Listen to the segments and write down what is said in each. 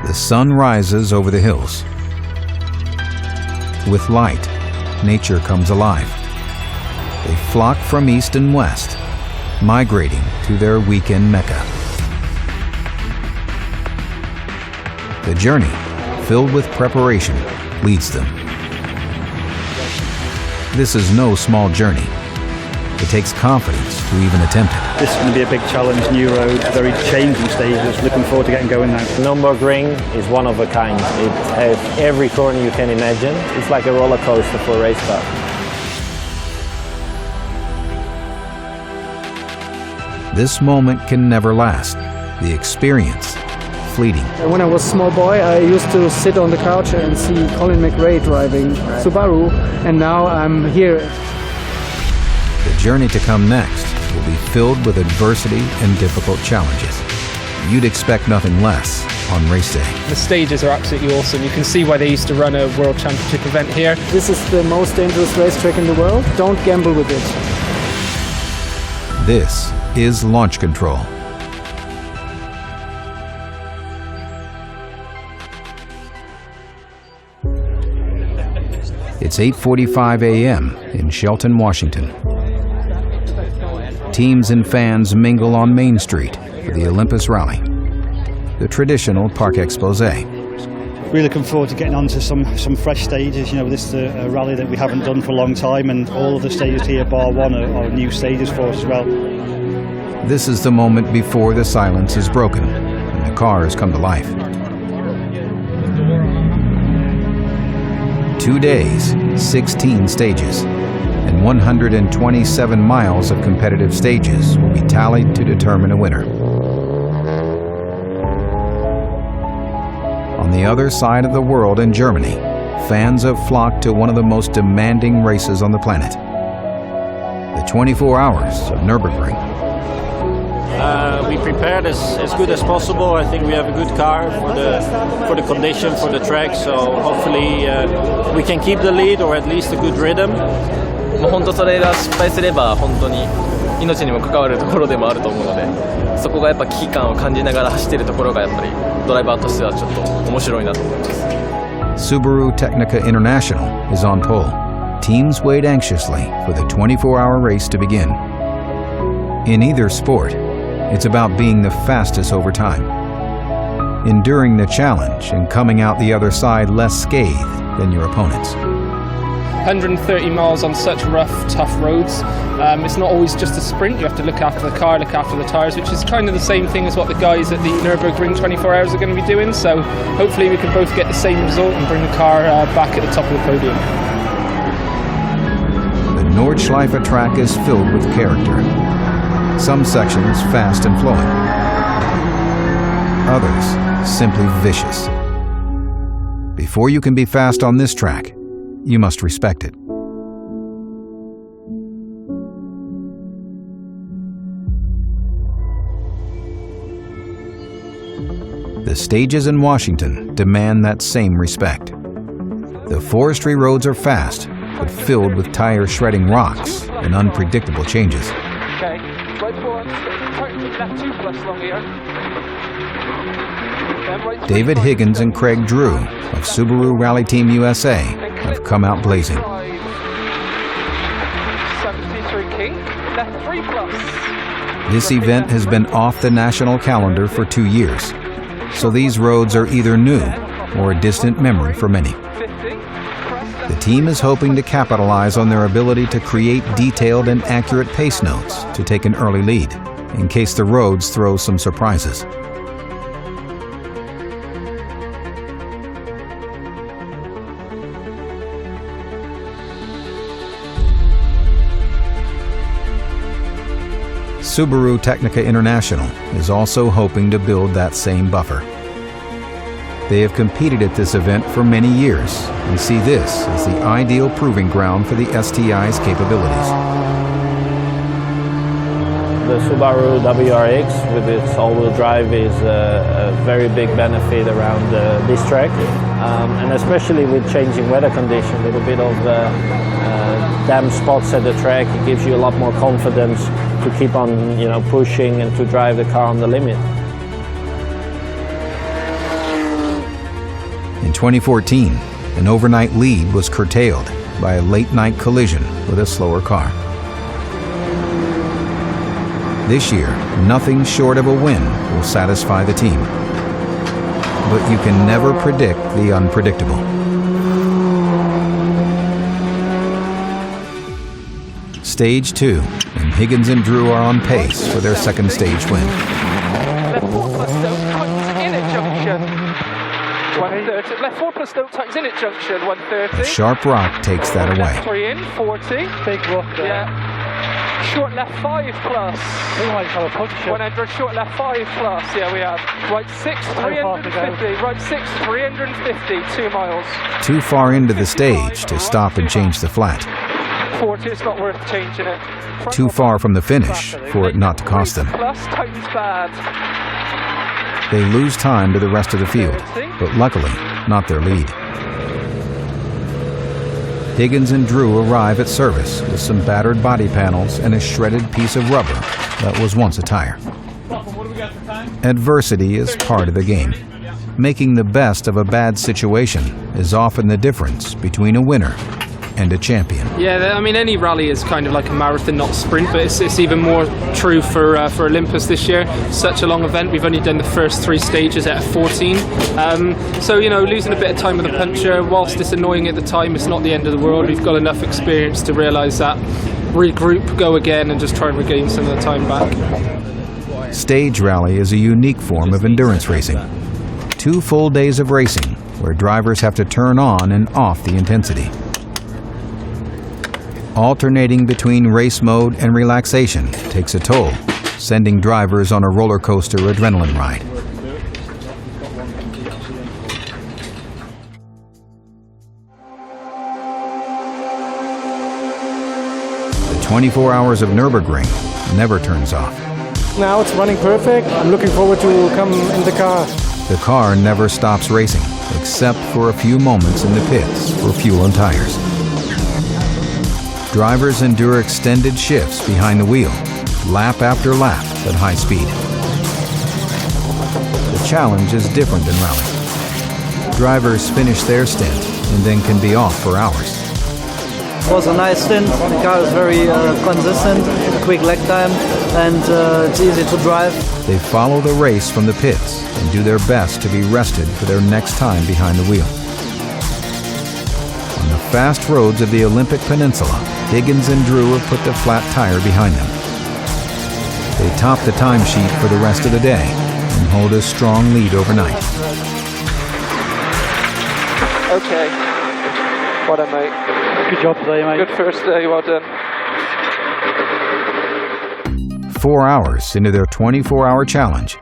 The sun rises over the hills. With light, nature comes alive. They flock from east and west, migrating to their weekend mecca. The journey, filled with preparation, leads them. This is no small journey. It takes confidence to even attempt it. This is going to be a big challenge, new road, very changing stages. Looking forward to getting going now. Nurburgring is one of a kind. It has every corner you can imagine. It's like a roller coaster for a race car. This moment can never last. The experience, fleeting. When I was a small boy, I used to sit on the couch and see Colin McRae driving Subaru, and now I'm here. The journey to come next will be filled with adversity and difficult challenges. You'd expect nothing less on race day. The stages are absolutely awesome. You can see why they used to run a World Championship event here. This is the most dangerous racetrack in the world. Don't gamble with it. This is Launch Control. It's 8:45 a.m. in Shelton, Washington. Teams and fans mingle on Main Street for the Olympus Rally, the traditional park expose. Really looking forward to getting onto some fresh stages. You know, this is a rally that we haven't done for a long time, and all of the stages here, bar one, are new stages for us as well. This is the moment before the silence is broken and the cars come to life. 2 days, 16 stages, and 127 miles of competitive stages will be tallied to determine a winner. On the other side of the world in Germany, fans have flocked to one of the most demanding races on the planet. The 24 hours of Nurburgring. We prepared as good as possible. I think we have a good car for the condition, for the track, so hopefully we can keep the lead or at least a good rhythm. もう本当それが失敗すれば本当に命にも関わるところでもあると思うので、そこがやっぱ危機感を感じながら走っているところがやっぱりドライバーとしてはちょっと面白いなと思います。Subaru Technica International is on pole. Teams wait anxiously for the 24-hour race to begin. In either sport, it's about being the fastest over time, enduring the challenge and coming out the other side less scathed than your opponents. 130 miles on such rough, tough roads. It's not always just a sprint. You have to look after the car, look after the tyres, which is kind of the same thing as what the guys at the Nurburgring 24 hours are going to be doing. So hopefully we can both get the same result and bring the car back at the top of the podium. The Nordschleife track is filled with character. Some sections fast and flowing. Others simply vicious. Before you can be fast on this track, you must respect it. The stages in Washington demand that same respect. The forestry roads are fast, but filled with tire-shredding rocks and unpredictable changes. Okay, right forward, left 2 plus long here. David Higgins and Craig Drew of Subaru Rally Team USA have come out blazing. 73 King, left 3 plus. This event has been off the national calendar for 2 years, so these roads are either new or a distant memory for many. The team is hoping to capitalize on their ability to create detailed and accurate pace notes to take an early lead, in case the roads throw some surprises. Subaru Technica International is also hoping to build that same buffer. They have competed at this event for many years and see this as the ideal proving ground for the STI's capabilities. The Subaru WRX with its all-wheel drive is a very big benefit around this track, and especially with changing weather conditions, a little bit of damp spots at the track, it gives you a lot more confidence to keep on, pushing and to drive the car on the limit. In 2014, an overnight lead was curtailed by a late-night collision with a slower car. This year, nothing short of a win will satisfy the team. But you can never predict the unpredictable. Stage 2, and Higgins and Drew are on pace for their second stage win. Left 4 plus don't tightens in at junction 130. Left 4 plus don't tightens in at junction 130. A sharp rock takes that away. Left 3 in 40. Big rock there. Yeah. Short left 5 plus. We might have a puncture. 100. Short left 5 plus. Yeah, we have. Right 6 350. Right 6 350. 2 miles. Too far into the stage to stop and change the flat. 40. It's not worth changing it. Too far from the finish for it not to cost them. Plus tightens bad. They lose time to the rest of the field, but luckily, not their lead. Higgins and Drew arrive at service with some battered body panels and a shredded piece of rubber that was once a tire. Adversity is part of the game. Making the best of a bad situation is often the difference between a winner and a champion. Yeah, I mean, any rally is kind of like a marathon, not a sprint, but it's even more true for Olympus this year. Such a long event. We've only done the first 3 stages out of 14. So, you know, losing a bit of time with a puncture, whilst it's annoying at the time, it's not the end of the world. We've got enough experience to realise that, regroup, go again, and just try and regain some of the time back. Stage rally is a unique form of endurance racing. 2 full days of racing where drivers have to turn on and off the intensity. Alternating between race mode and relaxation takes a toll, sending drivers on a roller coaster adrenaline ride. The 24 hours of Nurburgring never turns off. Now it's running perfect. I'm looking forward to come in the car. The car never stops racing, except for a few moments in the pits for fuel and tires. Drivers endure extended shifts behind the wheel, lap after lap at high speed. The challenge is different than rally. Drivers finish their stint and then can be off for hours. It was a nice stint. The car is very consistent, quick lag time, and it's easy to drive. They follow the race from the pits and do their best to be rested for their next time behind the wheel. On the fast roads of the Olympic Peninsula, Higgins and Drew have put the flat tire behind them. They top the timesheet for the rest of the day and hold a strong lead overnight. Okay. Well done, mate. Good job today, mate. Good first day, well done. 4 hours into their 24-hour challenge,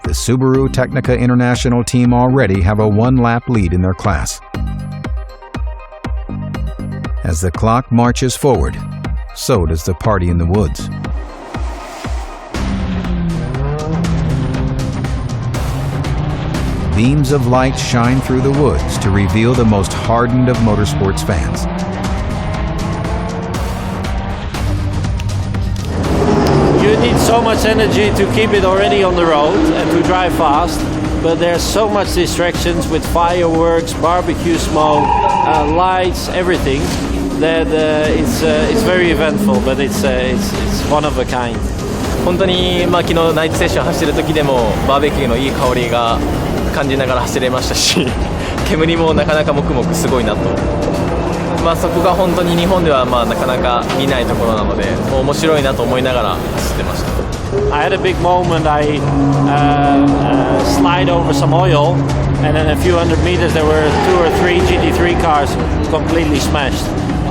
the Subaru Technica International team already have a 1-lap lead in their class. As the clock marches forward, so does the party in the woods. Beams of light shine through the woods to reveal the most hardened of motorsports fans. You need so much energy to keep it already on the road and to drive fast, but there's so much distractions with fireworks, barbecue smoke, lights, everything, that it's very eventful, but it's one of a kind. 本当に昨日ナイトセッション走る時でもバーベキューのいい香りが感じながら走れましたし、煙もなかなかもくもくすごいなと。そこが本当に日本ではなかなか見ないところなので、面白いなと思いながら走ってました。I had a big moment. I slide over some oil, and in a few hundred meters there were 2 or 3 GT3 cars completely smashed.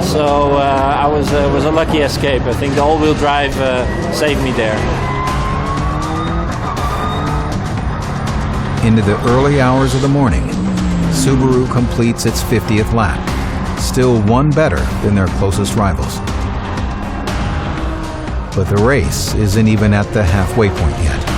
So I was a lucky escape. I think the all-wheel drive saved me there. Into the early hours of the morning, Subaru completes its 50th lap, still one better than their closest rivals. But the race isn't even at the halfway point yet.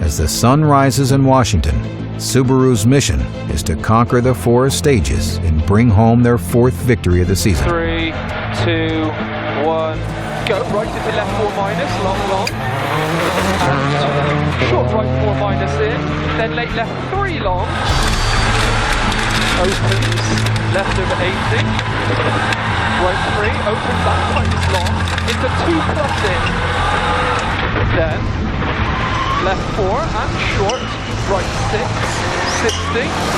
As the sun rises in Washington, Subaru's mission is to conquer the 4 stages and bring home their 4th victory of the season. 3, 2, 1, go. Right into left 4 minus, long, and short right 4 minus in, then late left 3 long, opens, left over 80, right 3, opens that minus long, into 2 plus in, then left 4 and short, right 6, 60.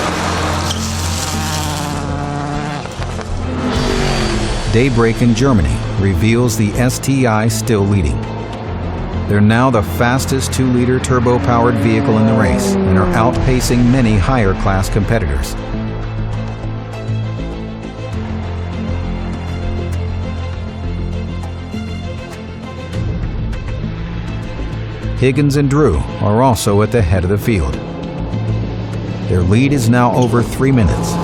Daybreak in Germany reveals the STI still leading. They're now the fastest 2-liter turbo-powered vehicle in the race and are outpacing many higher-class competitors. Higgins and Drew are also at the head of the field. Their lead is now over 3 minutes.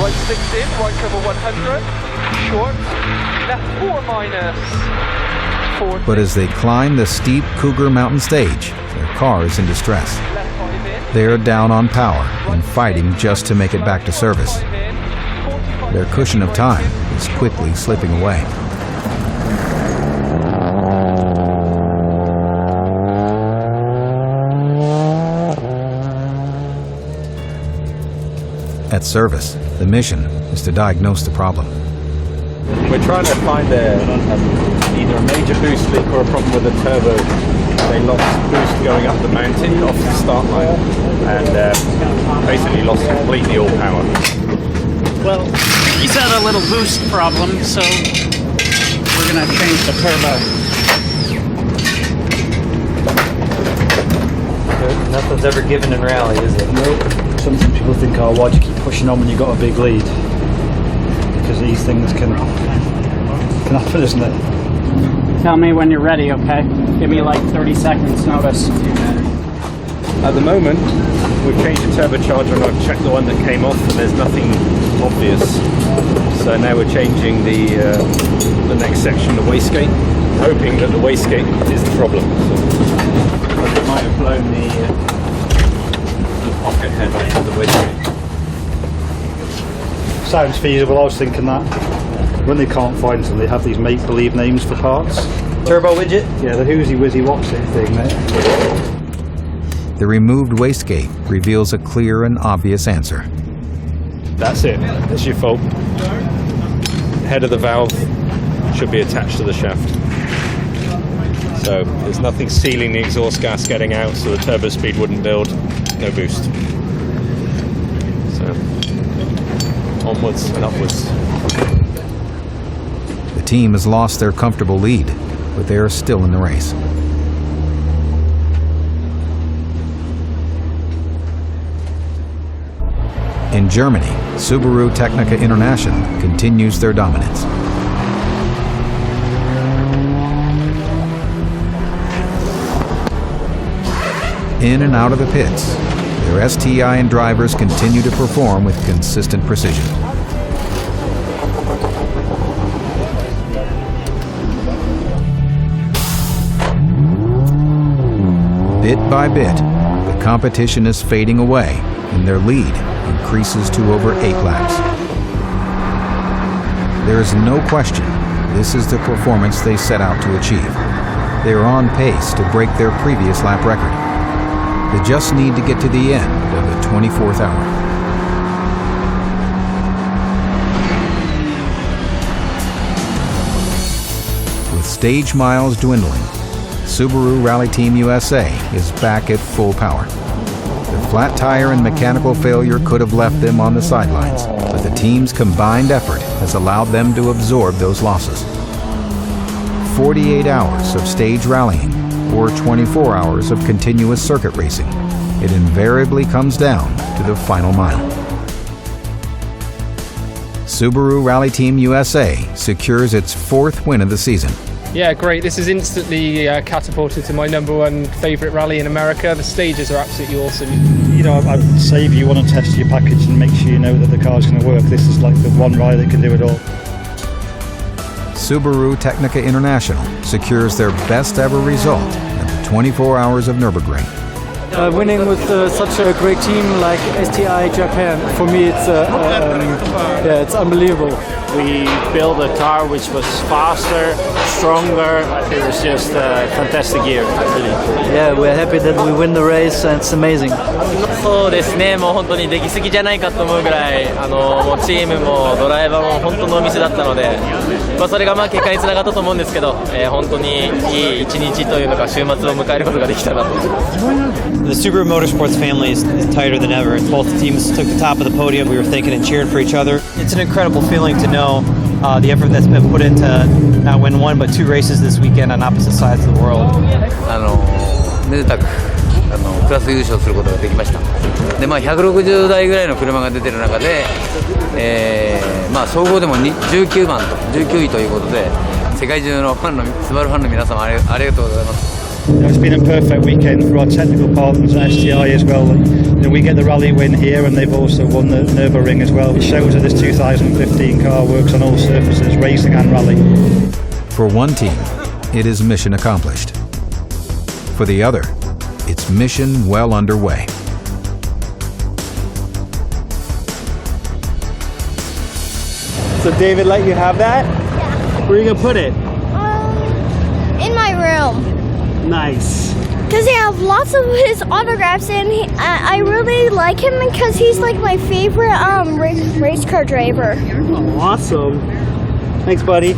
Right 6 in, right over 100, short, left 4 minus, 40. But as they climb the steep Cougar Mountain stage, their car is in distress. Left 5 in, They are down on power and fighting just to make it back to service. 5 in, 45. Their cushion of time is quickly slipping away. At service, the mission is to diagnose the problem. We're trying to find either a major boost leak or a problem with the turbo. They lost boost going up the mountain off the start line and basically lost completely all power. Well, he's had a little boost problem, so we're going to change the turbo. Nothing's ever given in rally, is it? Nope. Sometimes people think, oh, why do you keep pushing on when you've got a big lead? Because these things can happen, isn't it? Tell me when you're ready, okay? Give me like 30 seconds notice. At the moment, we've changed the turbocharger and I've checked the one that came off and there's nothing obvious. So now we're changing the next section, the wastegate, hoping that the wastegate is the problem. But it might have blown the pocket head off of the wastegate. Sounds feasible. I was thinking that. When they can't find them, they have these make-believe names for parts. Turbo widget? Yeah, the whoosy wizzy what's it thing there. The removed wastegate reveals a clear and obvious answer. That's it. That's your fault. Head of the valve should be attached to the shaft. So there's nothing sealing the exhaust gas getting out, so the turbo speed wouldn't build. No boost. So onwards and upwards. The team has lost their comfortable lead, but they are still in the race. In Germany, Subaru Technica International continues their dominance. In and out of the pits, their STI and drivers continue to perform with consistent precision. Bit by bit, the competition is fading away and their lead increases to over 8 laps. There is no question this is the performance they set out to achieve. They are on pace to break their previous lap record. They just need to get to the end of the 24th hour. With stage miles dwindling, Subaru Rally Team USA is back at full power. The flat tire and mechanical failure could have left them on the sidelines, but the team's combined effort has allowed them to absorb those losses. 48 hours of stage rallying, or 24 hours of continuous circuit racing, it invariably comes down to the final mile. Subaru Rally Team USA secures its 4th win of the season. Yeah, great. This is instantly catapulted to my #1 favourite rally in America. The stages are absolutely awesome. You know, I'd say if you want to test your package and make sure you know that the car's going to work, this is like the one ride that can do it all. Subaru Technica International secures their best ever result at the 24 Hours of Nurburgring. Winning with such a great team like STI Japan, for me it's Yeah, it's unbelievable. We built a car which was faster, stronger. It was just a fantastic year, really. Yeah, we're happy that we win the race and it's amazing. そうですね、もう本当に出来すぎじゃないかと思うぐらい、もうチームもドライバーも本当ノーミスだったので、それが結果につながったと思うんですけど、本当にいい一日というのか週末を迎えることができたなと。The Subaru Motorsports family is tighter than ever. Both teams took the top of the podium. We were thinking and cheering for each other. It's an incredible feeling to know the effort that's been put into not win one but two races this weekend on opposite sides of the world. めでたくクラス優勝することができました。で、160台ぐらいの車が出てる中で、総合でも19番と19位ということで、世界中のスバルファンの皆様ありがとうございます。It's been a perfect weekend for our technical partners at STI as well. We get the rally win here, and they've also won the Nurburgring as well. It shows that this 2015 car works on all surfaces, racing and rally. For one team, it is mission accomplished. For the other, it's mission well underway. So David let you have that? Yeah. Where are you going to put it? In my room. Nice. Because they have lots of his autographs, and I really like him because he's like my favorite race car driver. Awesome. Thanks, buddy.